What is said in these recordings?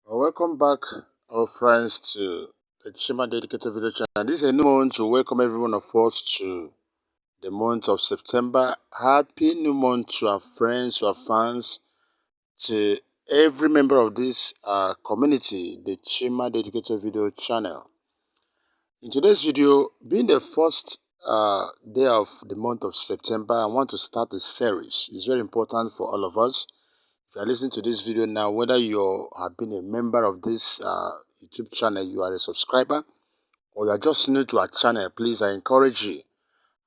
Welcome back, our friends, to the Chima dedicated video channel. This is a new month to welcome every one of us to the month of September. Happy new month to our friends, to our fans, to every member of this community, the Chima dedicated video channel. In today's video, being the first day of the month of September, I want to start a series. It's very important for all of us. If you are listening to this video now, whether you have been a member of this YouTube channel, you are a subscriber, or you are just new to our channel, please, I encourage you.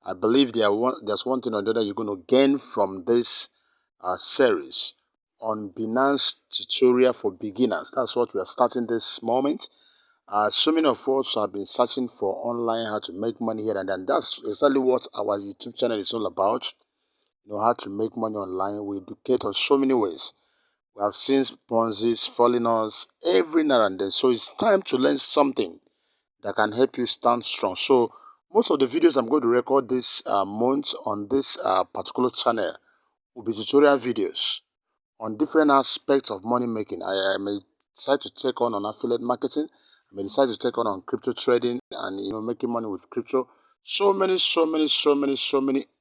I believe there's one thing or the other you're going to gain from this series on Binance tutorial for beginners. That's what we are starting this moment. So many of us have been searching for online how to make money here and then. That's exactly what our YouTube channel is all about. You know how to make money online. We educate on so many ways. We have seen Ponzi's falling us every now and then. So it's time to learn something that can help you stand strong. So most of the videos I'm going to record this month on this particular channel will be tutorial videos on different aspects of money making. I may decide to take on affiliate marketing. I may decide to take on crypto trading and making money with crypto. So many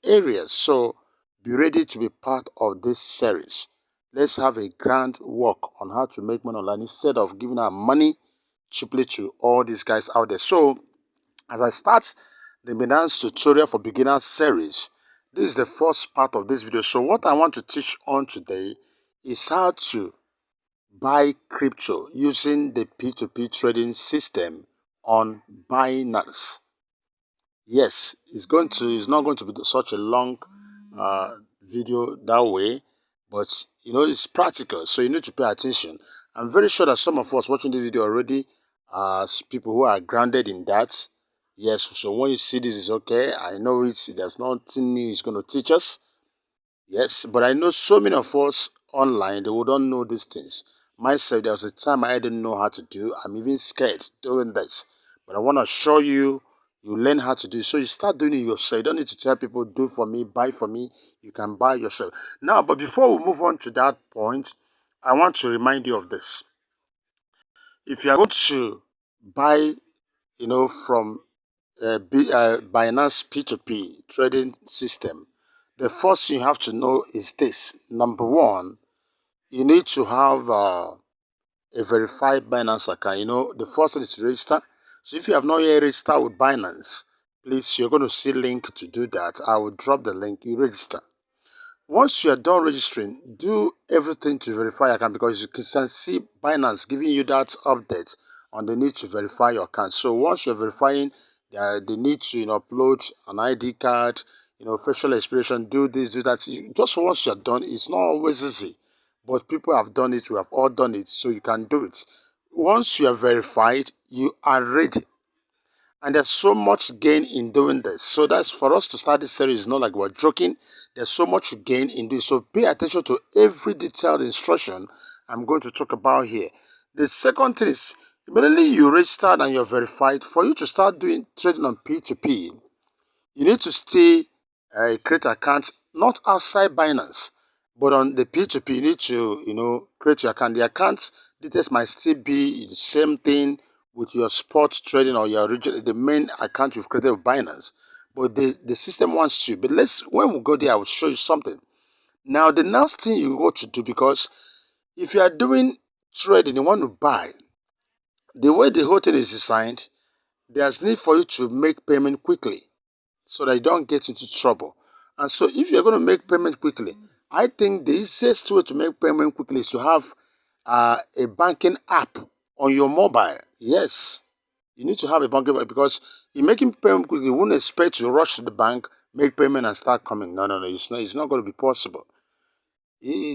areas. So be ready to be part of this series. Let's have a grand walk on how to make money online instead of giving our money cheaply to all these guys out there. So as I start the Binance tutorial for beginners series, this is the first part of this video. So what I want to teach on today is how to buy crypto using the P2P trading system on Binance. Yes, it's not going to be such a long video that way, but it's practical, so you need to pay attention. I'm very sure that some of us watching this video already are people who are grounded in that. Yes, so when you see this, is okay. I know there's nothing new it's going to teach us. Yes, but I know so many of us online, they wouldn't know these things. Myself, there was a time I didn't know how to do. I'm even scared doing this. But I want to show you, you learn how to do it. So you start doing it yourself. You don't need to tell people, do for me, buy for me. You can buy yourself. Now, but before we move on to that point, I want to remind you of this. If you are going to buy, from Binance P2P trading system, the first thing you have to know is this. Number one, you need to have a verified Binance account. The first thing is to register. So if you have not yet registered with Binance, please, you're going to see a link to do that. I will drop the link. You register. Once you are done registering, do everything to verify your account, because you can see Binance giving you that update on the need to verify your account. So once you're verifying, they need to upload an ID card, facial expression, do this, do that. Just once you're done, it's not always easy, but people have done it. We have all done it, so you can do it. Once you are verified, you are ready. And there's so much gain in doing this. So that's for us to start this series. It's not like we're joking. There's so much gain in this. So pay attention to every detailed instruction I'm going to talk about here. The second thing is, immediately you registered and you're verified, for you to start doing trading on P2P, you need to create account not outside Binance, but on the P2P. You need to, create your account. The account details might still be the same thing with your spot trading or the main account you've created with Binance, but the system wants to. But when we go there, I will show you something. Now, the next thing you got to do, because if you are doing trading, you want to buy, the way the whole thing is designed, there's need for you to make payment quickly so that you don't get into trouble. And so if you're going to make payment quickly, I think the easiest way to make payment quickly is to have a banking app on your mobile. Yes, you need to have a banking app, because in making payment quickly, you wouldn't expect to rush to the bank, make payment and start coming. No, it's not going to be possible.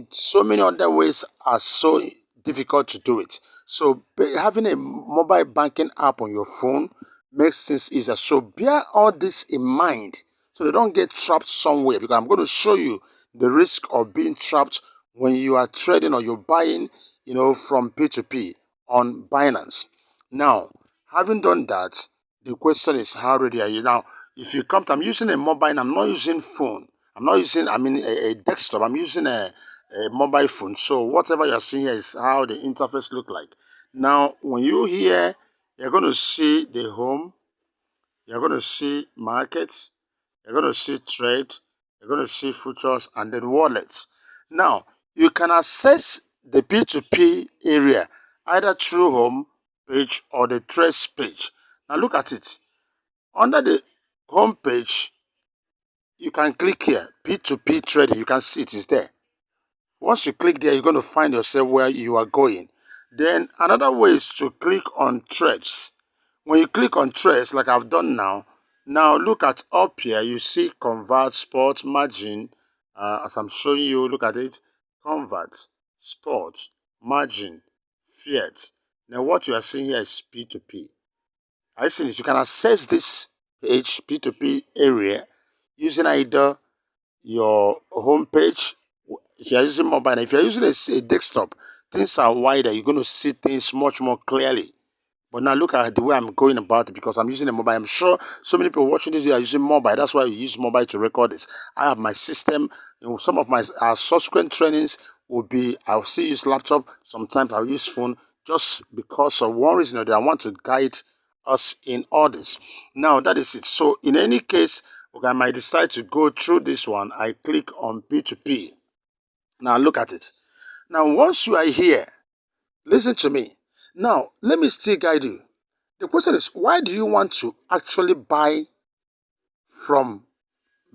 So many other ways are so difficult to do it. So having a mobile banking app on your phone makes things easier. So bear all this in mind so they don't get trapped somewhere, because I'm going to show you the risk of being trapped when you are trading or you're buying, from P2P on Binance. Now, having done that, the question is, how ready are you? Now, if you come to, I'm using a mobile, I'm not using phone. I'm not using, a desktop. I'm using a mobile phone. So whatever you're seeing here is how the interface look like. Now, when you here, you're going to see the home, you're going to see markets, you're going to see trade, you're going to see futures, and then wallets. Now, you can access the P2P area either through home page or the trades page. Now, look at it. Under the home page, you can click here, P2P trading. You can see it is there. Once you click there, you're going to find yourself where you are going. Then another way is to click on trades. When you click on trades, like I've done now look at up here, you see convert, spot, margin. As I'm showing you, look at it. Convert, spot, margin, fiat. Now what you are seeing here is P2P. I see it. You can access this page, P2P area, using either your home page. If you're using mobile, if you're using a desktop, things are wider. You're going to see things much more clearly. But now look at the way I'm going about it because I'm using a mobile. I'm sure so many people watching this video are using mobile. That's why we use mobile to record this. I have my system. Some of my subsequent trainings will be, I'll still use laptop. Sometimes I'll use phone just because of one reason or the other. I want to guide us in all this. Now that is it. So in any case, okay, I might decide to go through this one. I click on P2P. Now look at it. Now once you are here, listen to me. Now let me still guide you. The question is, why do you want to actually buy from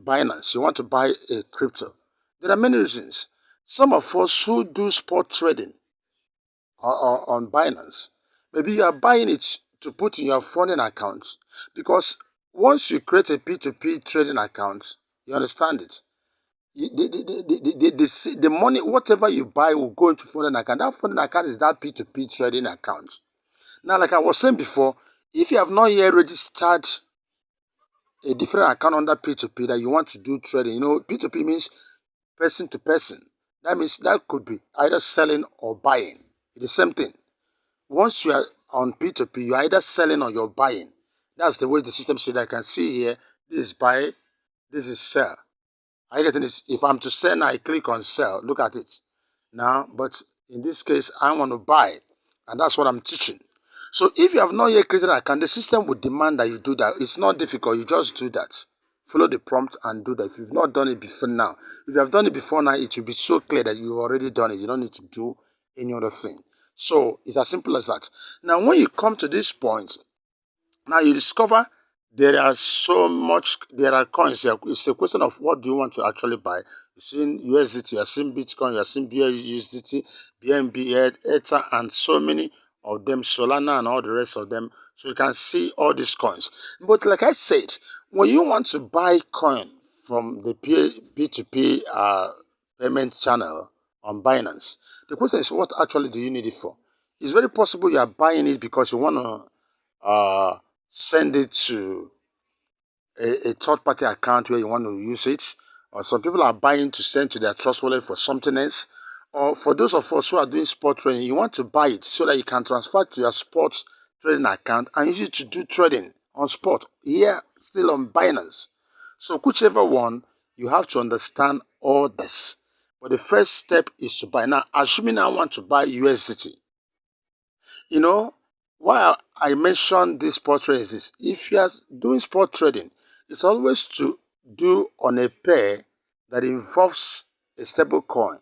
Binance? You want to buy a crypto. There are many reasons. Some of us who do spot trading on Binance, maybe you are buying it to put in your funding account because once you create a P2P trading account, you understand it. The money, whatever you buy, will go into funding account. That funding account is that P2P trading account. Now, like I was saying before, if you have not yet registered a different account under P2P that you want to do trading, P2P means person to person. That means that could be either selling or buying. It's the same thing. Once you are on P2P, you're either selling or you're buying. That's the way the system says. I can see here, this is buy, this is sell. I get this. If I'm to sell now, I click on sell. Look at it. Now, but in this case, I want to buy. And that's what I'm teaching. So if you have not yet created an account, the system would demand that you do that. It's not difficult. You just do that. Follow the prompt and do that. If you've not done it before now, if you have done it before now, it will be so clear that you've already done it. You don't need to do any other thing. So it's as simple as that. Now, when you come to this point, now you discover there are coins here. It's a question of what do you want to actually buy. You're seeing USDT, you're seeing Bitcoin, you're seeing BUSDT, BNB, Ether, and so many of them, Solana and all the rest of them. So you can see all these coins. But like I said, when you want to buy coin from the P2P payment channel on Binance, the question is, what actually do you need it for? It's very possible you are buying it because you want to send it to a third-party account where you want to use it, or some people are buying to send to their trust wallet for something else, or for those of us who are doing spot trading, you want to buy it so that you can transfer to your spot trading account and use it to do trading on spot here, still on Binance. So whichever one, you have to understand all this. But the first step is to buy. Now, assuming I want to buy USDT, why I mentioned this spot trading is this. If you are doing spot trading, it's always to do on a pair that involves a stable coin.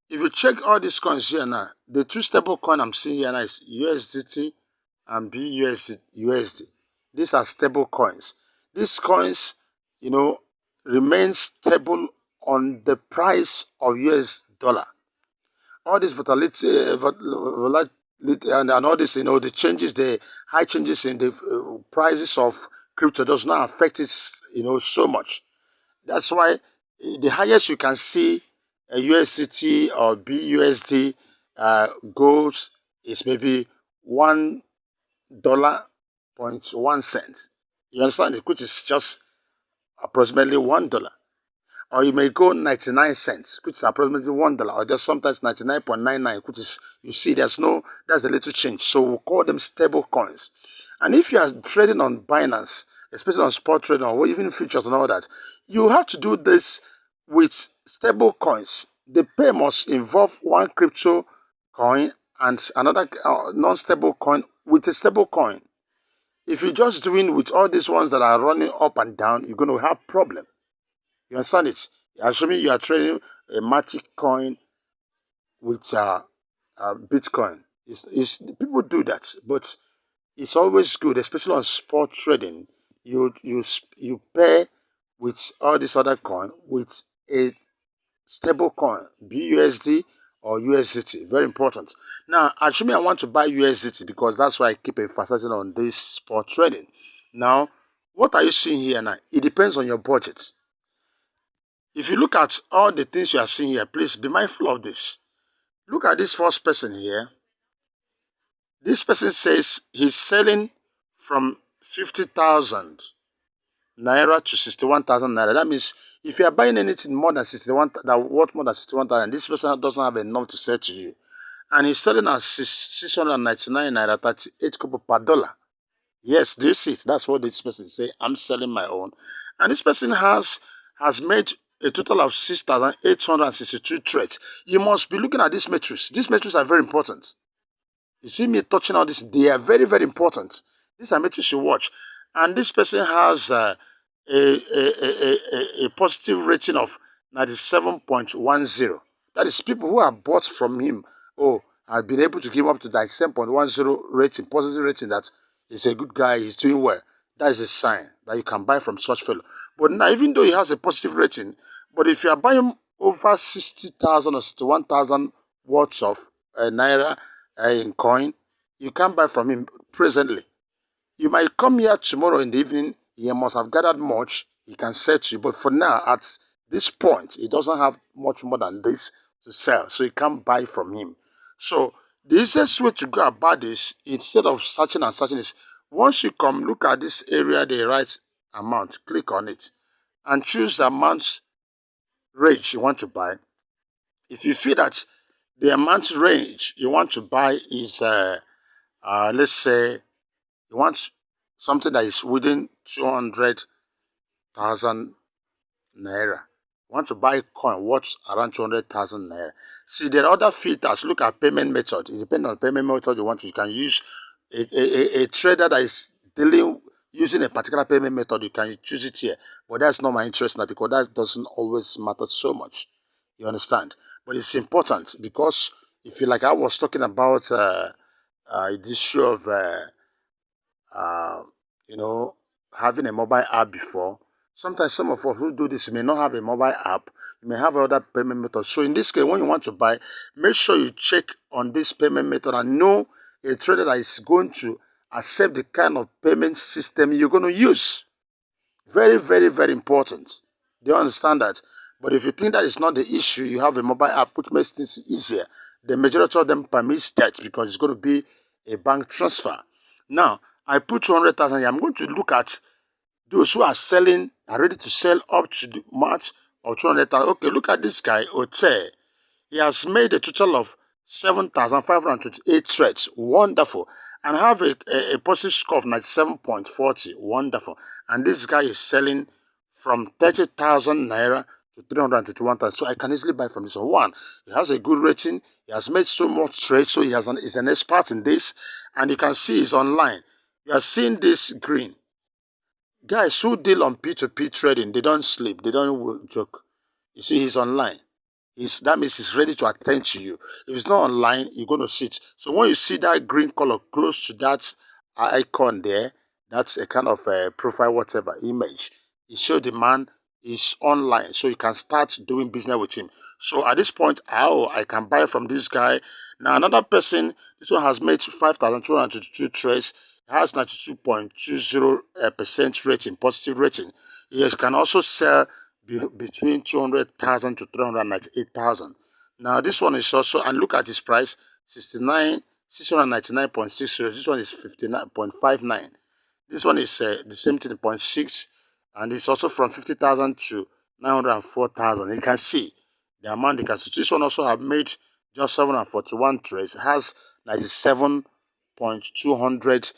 If you check all these coins here now, the two stable coin I'm seeing here now is USDT and BUSD. These are stable coins. These coins, remain stable on the price of US dollar. All this volatility, and all this, the changes, the high changes in the prices of crypto does not affect it, so much. That's why the highest you can see a USDT or BUSD goes is maybe $1.01. You understand? Which is just approximately $1. Or you may go 99 cents, which is approximately $1, or just sometimes 99.99, which is, you see, that's the little change. So we'll call them stable coins. And if you are trading on Binance, especially on spot trading or even futures and all that, you have to do this with stable coins. The pair must involve one crypto coin and another non-stable coin with a stable coin. If you're just doing with all these ones that are running up and down, you're going to have problem. You understand it? Assuming you are trading a Matic coin with Bitcoin. People do that, but it's always good, especially on spot trading. You pair with all this other coin with a stable coin, BUSD or USDT. Very important. Now, assuming I want to buy USDT because that's why I keep emphasizing on this spot trading. Now, what are you seeing here now? It depends on your budget. If you look at all the things you are seeing here, please be mindful of this. Look at this first person here. This person says he's selling from 50,000 naira to 61,000 naira. That means if you are buying anything more than 61, that worth more than 61,000, this person doesn't have enough to sell to you. And he's selling at 699 naira 38 kobo per dollar. Yes, do you see it? That's what this person say. I'm selling my own. And this person has made a total of 6,862 trades. You must be looking at these metrics. These metrics are very important. You see me touching all this, they are very, very important. These are metrics you watch. And this person has a positive rating of 97.10. That is, people who have bought from him, have been able to give up to that 7.10 rating, positive rating, that he's a good guy, he's doing well. That is a sign that you can buy from such fellow. But now, even though he has a positive rating, but if you are buying over 60,000 or 61,000 worth of naira in coin, you can't buy from him presently. You might come here tomorrow in the evening, he must have gathered much, he can sell to you. But for now, at this point, he doesn't have much more than this to sell, so you can't buy from him. So the easiest way to go about this, instead of searching and searching, is once you come, look at this area, the right amount, click on it, and choose the amount range you want to buy. If you feel that the amount range you want to buy is, let's say, you want something that is within 200,000 naira. You want to buy a coin worth around 200,000 naira. See, there are other filters. Look at payment method. It depends on the payment method you want. You can use a trader that is dealing using a particular payment method. You can choose it here. But that's not my interest now, because that doesn't always matter so much. You understand? But it's important, because if you, like I was talking about the issue of uh, having a mobile app before. Sometimes some of us who do this may not have a mobile app. You may have other payment methods. So in this case, when you want to buy, make sure you check on this payment method and know a trader that is going to accept the kind of payment system you're going to use. Very, very, very important. Do you understand that? But if you think that is not the issue, you have a mobile app which makes things easier. The majority of them permits that, because it's going to be a bank transfer. Now, I put 200,000 here. I'm going to look at those who are selling, are ready to sell up to the match of 200,000. Okay, look at this guy, Ote. He has made a total of 7,528 trades. Wonderful. And have a positive score of 97.40. Wonderful. And this guy is selling from 30,000 naira to 321,000. So I can easily buy from this one. One, he has a good rating. He has made so much trade. So he's an expert in this. And you can see he's online. You are seeing this green. Guys who deal on P2P trading, they don't sleep. They don't joke. You see, he's online. That means he's ready to attend to you. If it's not online, you're going to see it. So when you see that green color close to that icon there, that's a kind of a profile, whatever, image. It shows the man is online, so you can start doing business with him. So at this point, I can buy from this guy. Now another person, this one has made 5,222 trades, has 92.20% rating, positive rating. You can also sell between 200,000 to 398,000. Now this one is also, and look at his price, 699.60. This one is 59.59. This one is the same thing, 0.6, and it's also from 50,000 to 904,000. You can see the amount they can see. This one also have made just 741 trades, has 97.200,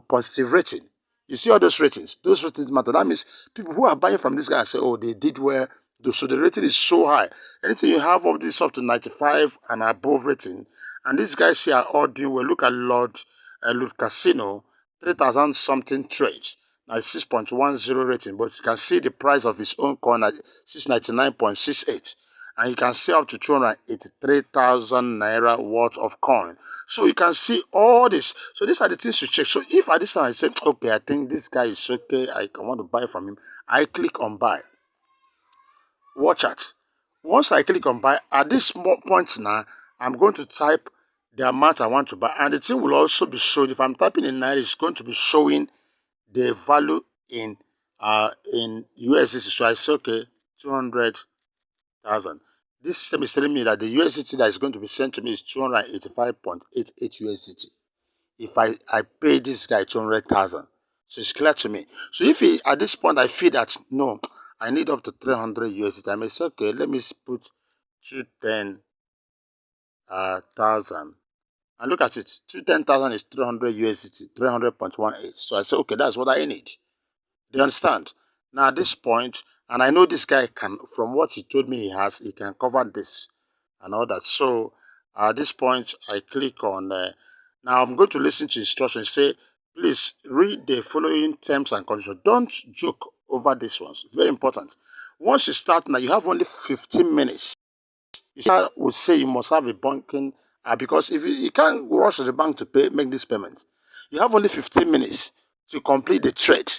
positive rating. You see all those ratings? Those ratings matter. That means people who are buying from this guy say, oh, they did well, So the rating is so high. Anything you have of this up to 95 and above rating, and these guys here are all doing well. Look at Lord Casino, 3,000 something trades. Now it's 6.10 rating, but you can see the price of his own coin at 699.68. And you can see up to 283,000 naira worth of coin. So you can see all this. So these are the things to check. So if at this time I say, okay, I think this guy is okay, I want to buy from him, I click on buy. Watch out. Once I click on buy, at this point now, I'm going to type the amount I want to buy. And the thing will also be showing, if I'm typing in Naira, it's going to be showing the value in USDT. So I say, okay, 200,000. This system is telling me that the USDT that is going to be sent to me is 285.88 USDT. If I pay this guy 200,000. So it's clear to me. So if at this point I feel that, no, I need up to 300 USDT, I may say, okay, let me put 210,000. And look at it, 210,000 is 300 USDT, 300.18. So I say, okay, that's what I need. Do you understand? Now at this point, and I know this guy can, from what he told me he can cover this and all that. So at this point, I click on, now I'm going to listen to instructions. Say, please read the following terms and conditions. Don't joke over these ones. Very important. Once you start now, you have only 15 minutes. You would say you must have a banking, because if you can't rush to the bank to make this payment, you have only 15 minutes to complete the trade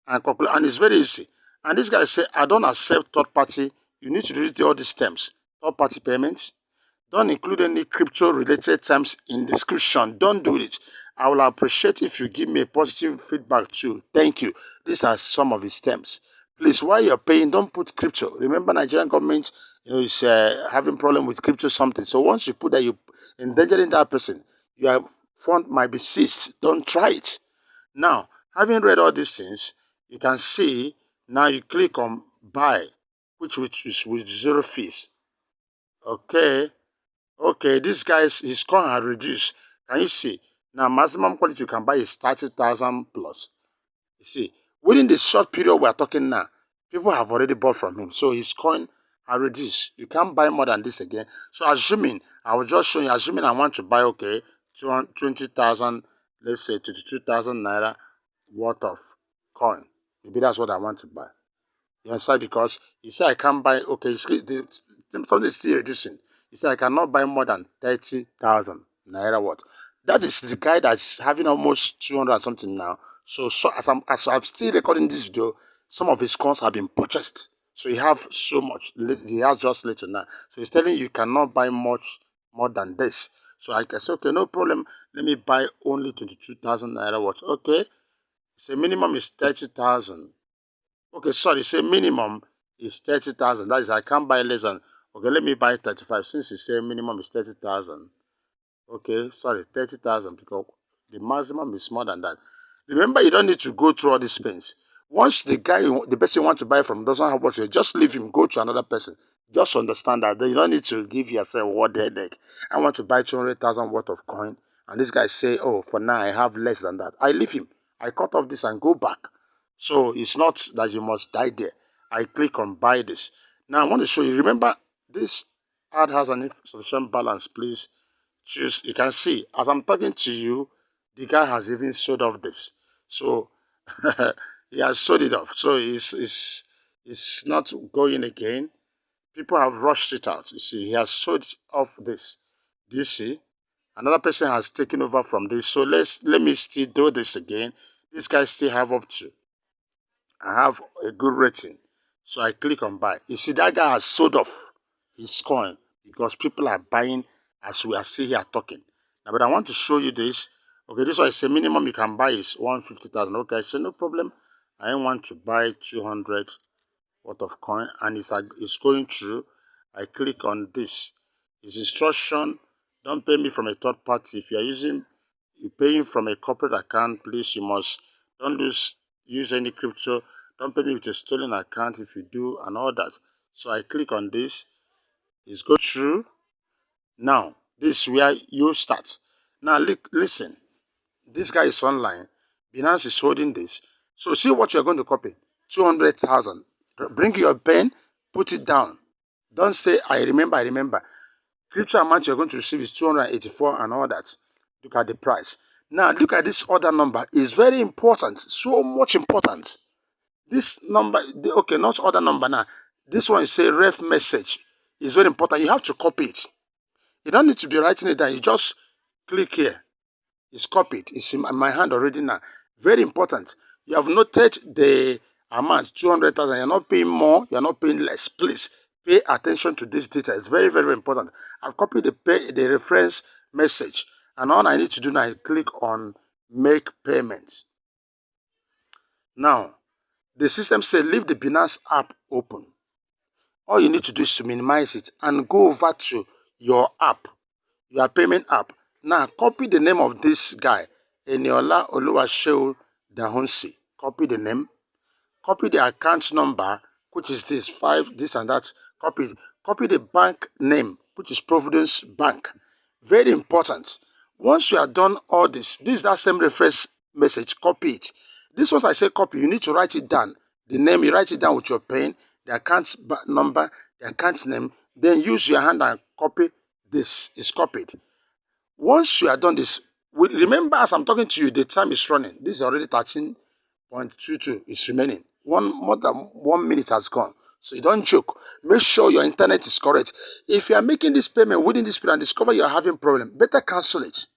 and conclude, and it's very easy. And this guy said, I don't accept third party. You need to read all these terms. Third party payments. Don't include any crypto related terms in description. Don't do it. I will appreciate if you give me a positive feedback too. Thank you. These are some of his terms. Please, while you're paying, don't put crypto. Remember, Nigerian government, is having problem with crypto something. So once you put that, you endangering that person. Your fund might be seized. Don't try it. Now, having read all these things, you can see now you click on buy, which is with zero fees. Okay. Okay, this guy's his coin has reduced. Can you see? Now maximum quality you can buy is 30,000 plus. You see, within the short period we are talking now, people have already bought from him. So his coin has reduced. You can't buy more than this again. So assuming, I will just show you, assuming I want to buy, okay, 20,000, let's say 22,000 naira worth of coin. Maybe that's what I want to buy. You understand? Because he said I can't buy, okay, something is still reducing. He said I cannot buy more than 30,000 naira worth. That is the guy that's having almost 200 and something now. So as I'm still recording this video, some of his coins have been purchased. So he have so much. He has just little now. So he's telling you cannot buy much more than this. So I can say, okay, no problem. Let me buy only 22,000 naira worth. Okay. So minimum is 30,000. Okay, sorry, say minimum is 30,000. That is, I can't buy less than, okay, let me buy 35. Since you say minimum is 30,000. Okay, sorry, 30,000 because the maximum is more than that. Remember, you don't need to go through all these pains. Once the person you want to buy from doesn't have what you just leave him, go to another person. Just understand that you don't need to give yourself what headache. I want to buy 200,000 worth of coin, and this guy say, oh, for now I have less than that. I leave him. I cut off this and go back. So it's not that you must die there. I click on buy this. Now I want to show you. Remember, this ad has an insufficient balance. Please choose. You can see as I'm talking to you, the guy has even sold off this. So he has sold it off. So it's not going again. People have rushed it out. You see, he has sold off this. Do you see? Another person has taken over from this. So let me still do this again. This guy still have up to. I have a good rating. So I click on buy. You see, that guy has sold off his coin because people are buying as we are sitting here talking. Now, but I want to show you this. Okay, this one is a minimum you can buy is 150,000. Okay, I say no problem. I want to buy 200 worth of coin and it's going through. I click on this. His instruction, don't pay me from a third party. If you're paying from a corporate account, please, you must don't use any crypto. Don't pay me with a stolen account if you do and all that. So I click on this. It's go through. Now, this is where you start. Now, listen. This guy is online. Binance is holding this. So see what you're going to copy. 200,000. Bring your pen. Put it down. Don't say, I remember. Crypto amount you're going to receive is 284 and all that. Look at the price. Now, look at this order number. It's very important. So much important. This number, okay, not order number now. This one is a ref message. It's very important. You have to copy it. You don't need to be writing it down. You just click here. It's copied. It's in my hand already now. Very important. You have noted the amount, 200,000. You're not paying more. You're not paying less. Please pay attention to this data. It's very, very important. I've copied the reference message. And all I need to do now is click on make payments. Now, the system says leave the Binance app open. All you need to do is to minimize it and go over to your app, your payment app. Now, copy the name of this guy, Eniola Oluwaseun Dahunsi. Copy the name. Copy the account number, which is this, 5, this and that. Copy the bank name, which is Providence Bank. Very important. Once you have done all this is that same reference message, copy it. This one I say copy, you need to write it down. The name, you write it down with your pen, the account number, the account name, then use your hand and copy this. Is copied. Once you are done this, remember as I'm talking to you, the time is running. This is already 13.22. It's remaining. More than 1 minute has gone. So you don't joke. Make sure your internet is correct. If you are making this payment within this period and discover you are having problem, better cancel it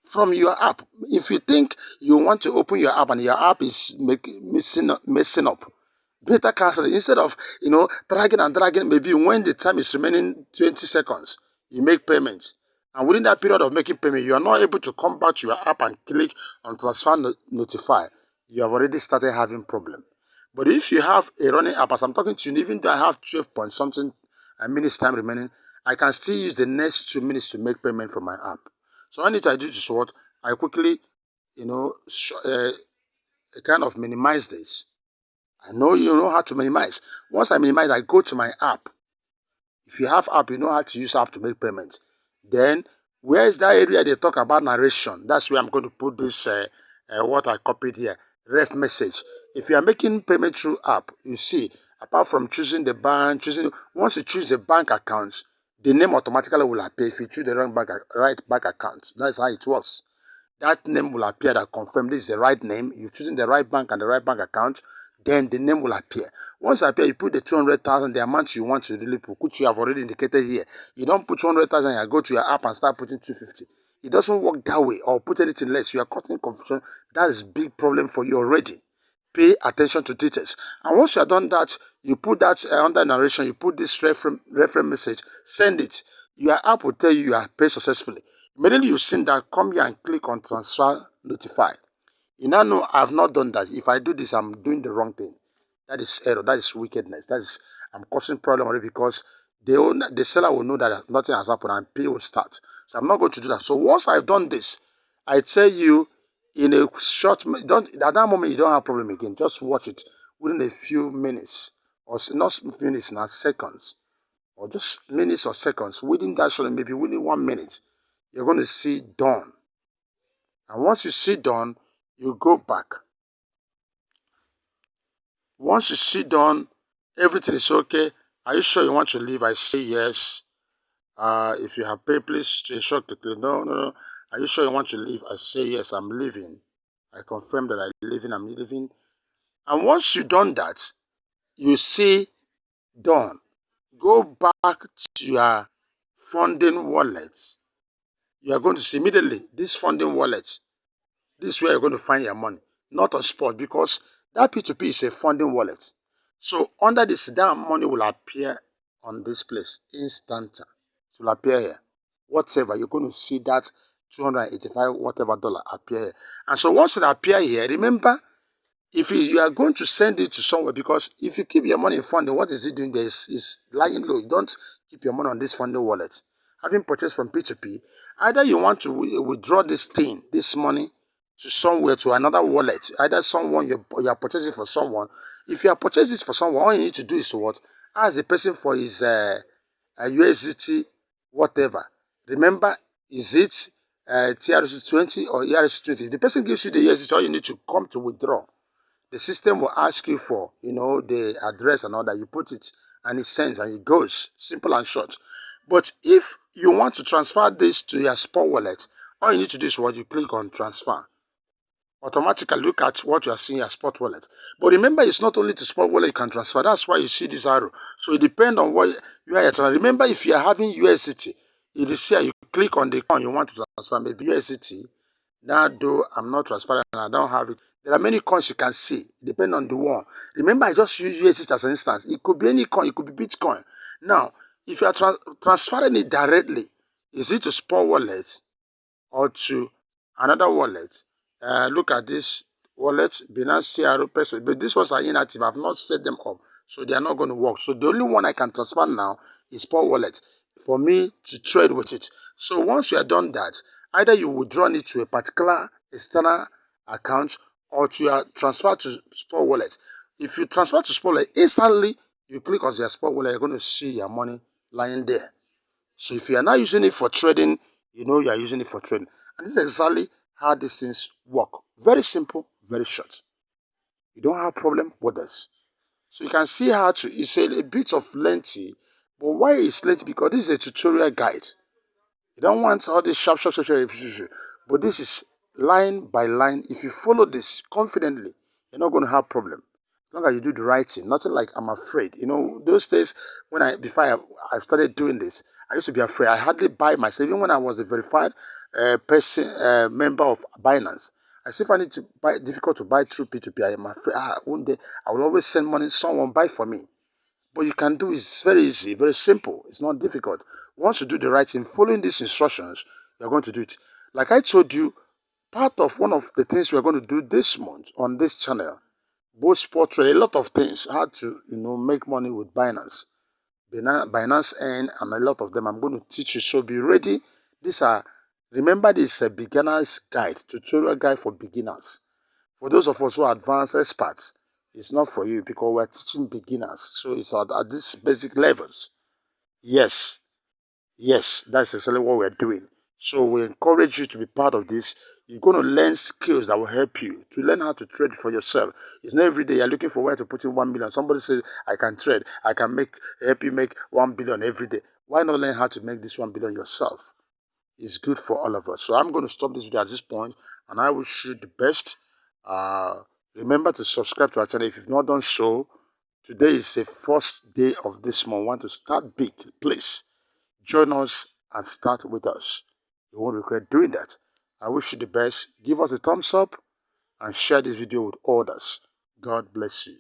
from your app. If you think you want to open your app and your app is messing up, better cancel it. Instead of, dragging and dragging, maybe when the time is remaining 20 seconds, you make payments. And within that period of making payment, you are not able to come back to your app and click on transfer notify. You have already started having problem. But if you have a running app, as I'm talking to you, even though I have 12 point something minutes time remaining, I can still use the next 2 minutes to make payment from my app. So all I need to do is what? I quickly, kind of minimize this. I know you know how to minimize. Once I minimize, I go to my app. If you have app, you know how to use app to make payments. Then, where is that area they talk about narration? That's where I'm going to put this, what I copied here, ref message. If you are making payment through app, you see, apart from choosing the bank, once you choose the bank account, the name automatically will appear. If you choose the right bank account, that's how it works. That name will appear that confirm this is the right name. You're choosing the right bank and the right bank account, then the name will appear. Once it appears, you put the 200,000, the amount you want to really put, which you have already indicated here. You don't put 200,000 and go to your app and start putting 250. It doesn't work that way, or put anything less. You are causing confusion. That is a big problem for you already. Pay attention to details. And once you have done that, you put that under narration, you put this reference message, send it. Your app will tell you are paid successfully. Immediately you send that, come here and click on transfer notify. You now know I have not done that. If I do this, I'm doing the wrong thing. That is error. That is wickedness. I'm causing problem already because the seller will know that nothing has happened and pay will start. So I'm not going to do that. So once I've done this, I tell you in a short, at that moment you don't have problem again. Just watch it within a few minutes, or not minutes, now seconds, or just minutes or seconds. Within that short, maybe within 1 minute, you're going to see done. And once you see done, you go back. Once you see done, everything is okay. Are you sure you want to leave? I say yes. If you have paid, please ensure to click. No. Are you sure you want to leave? I say yes, I'm leaving. I confirm that I'm leaving. And once you've done that, you see done. Go back to your funding wallet. You are going to see immediately this funding wallet. This is where you're going to find your money, not on spot, because that P2P is a funding wallet. So under this, that money will appear on this place instant. It will appear here. Whatever, you're going to see that 285 whatever dollar appear here. And so once it appear here, remember, if you are going to send it to somewhere, because if you keep your money in funding, what is it doing there? Is lying low. You don't keep your money on this funding wallet. Having purchased from P2P, either you want to withdraw this money to somewhere, to another wallet, either someone you are purchasing for someone. If you are purchasing this for someone, all you need to do is to what? Ask the person for his USDT, whatever. Remember, is it TRC20 or ERC20? The person gives you the USDT, all you need to come to withdraw. The system will ask you for, the address and all that. You put it, and it sends and it goes. Simple and short. But if you want to transfer this to your spot wallet, all you need to do is what you click on transfer. Automatically look at what you are seeing as spot wallet. But remember, it's not only to spot wallet you can transfer. That's why you see this arrow. So it depends on what you are transferring. Remember, if you are having USDT, it is here. You click on the coin you want to transfer, maybe USDT. Now, though I'm not transferring and I don't have it, there are many coins you can see. It depends on the one. Remember, I just use USDT as an instance. It could be any coin. It could be Bitcoin. Now, if you are transferring it directly, is it to spot wallet or to another wallet? Look at this wallet, Binance CRO person, but these ones are inactive. I've not set them up, so they are not going to work. So the only one I can transfer now is Port Wallet for me to trade with it. So once you are done that, either you withdraw it to a particular external account or to transfer to Spot Wallet. If you transfer to Spot Wallet, instantly you click on your Spot Wallet, you're going to see your money lying there. So if you are not using it for trading, you know you are using it for trading. And this is exactly how these things work. Very simple, very short. You don't have problem with this. So you can see how to, it's a bit of lengthy, but why is lengthy? Because this is a tutorial guide. You don't want all this sharp, but this is line by line. If you follow this confidently, you're not going to have problem. As long as you do the right thing, nothing like I'm afraid. You know, those days when before I started doing this, I used to be afraid. I hardly buy myself. Even when I was a verified member of Binance, I still find it difficult to buy through P2P. I am afraid. One day I will always send money. Someone buy for me. But you can do it's very easy, very simple. It's not difficult. Once you do the right thing, following these instructions, you're going to do it. Like I told you, part of one of the things we're going to do this month on this channel, both sport trade, a lot of things, how to make money with Binance Earn, and a lot of them I'm going to teach you. So be ready. Remember, this is a beginner's guide, tutorial guide for beginners. For those of us who are advanced experts, it's not for you because we're teaching beginners. So it's at these basic levels. Yes, that's exactly what we're doing. So we encourage you to be part of this. You're going to learn skills that will help you to learn how to trade for yourself. It's not every day you're looking for where to put in 1 million. Somebody says, I can trade. I can help you make 1 billion every day. Why not learn how to make this 1 billion yourself? It's good for all of us. So I'm going to stop this video at this point, and I wish you the best. Remember to subscribe to our channel if you've not done so. Today is the first day of this month. Want to start big? Please join us and start with us. You won't regret doing that. I wish you the best. Give us a thumbs up and share this video with others. God bless you.